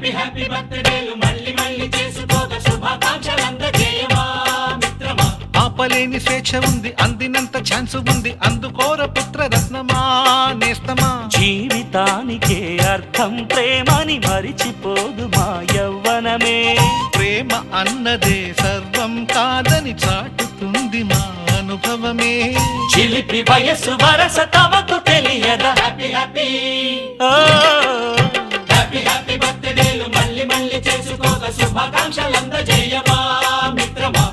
Happy happy బర్త్డేలు మళ్ళీ మళ్ళీ చేసుకోక శుభాకాంక్షలందజేయమా మిత్రమా. ఆపలేని స్వేచ్ఛ ఉంది, అందినంత ఛాన్స్ ఉంది, అందుకోర పుత్ర రత్నమా నేస్తమా. జీవితానికే అర్థం ప్రేమని మరిచిపోదు మా యవ్వనమే. ప్రేమ అన్నదే సర్వం కాదని చాటుతుంది మా అనుభవమే. చిలిపి వయసు వరస తమకు తెలియదా. హ్యాపీ హ్యాపీ ఓ హ్యాపీ హ్యాపీ బర్త్డేలు మళ్ళీ మళ్ళీ చేసుకోక శుభాకాంక్షలందజేయమా మిత్రమా.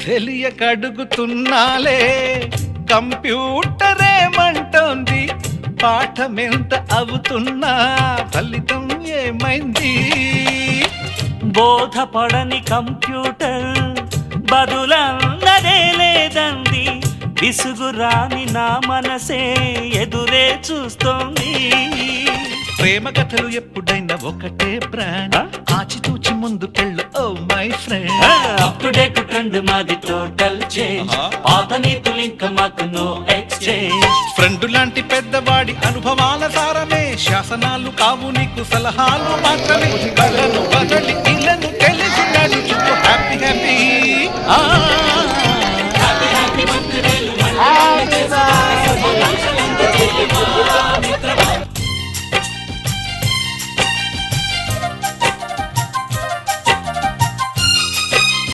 తెలియకడుగుతున్నాలే కంప్యూటరేమంటోంది, పాఠమెంత అవుతున్నా ఫలితం ఏమైంది. బోధపడని కంప్యూటర్ బదులన్నదే లేదంది. విసుగురాని నా మనసే ఎదురే చూస్తోంది. ప్రేమ కథలు ఎప్పుడైనా ఒకటే బ్రాండ్, ఆచితూచి ముందుకెళ్ళు oh my friend. Up to date trend మాది టోటల్ చేంజ్. పాత నీతులు ఇంకా మాకు నో ఎక్స్చేంజ్. ఫ్రెండ్ లాంటి పెద్దవాడి అనుభవాల సారమే, శాసనాలు కావు నీకు సలహాలు మాత్రమే. కళ్ళను వదలి ఇళ్ళను తెలిసి నడుచుకో హ్యాపీ హ్యాపీ.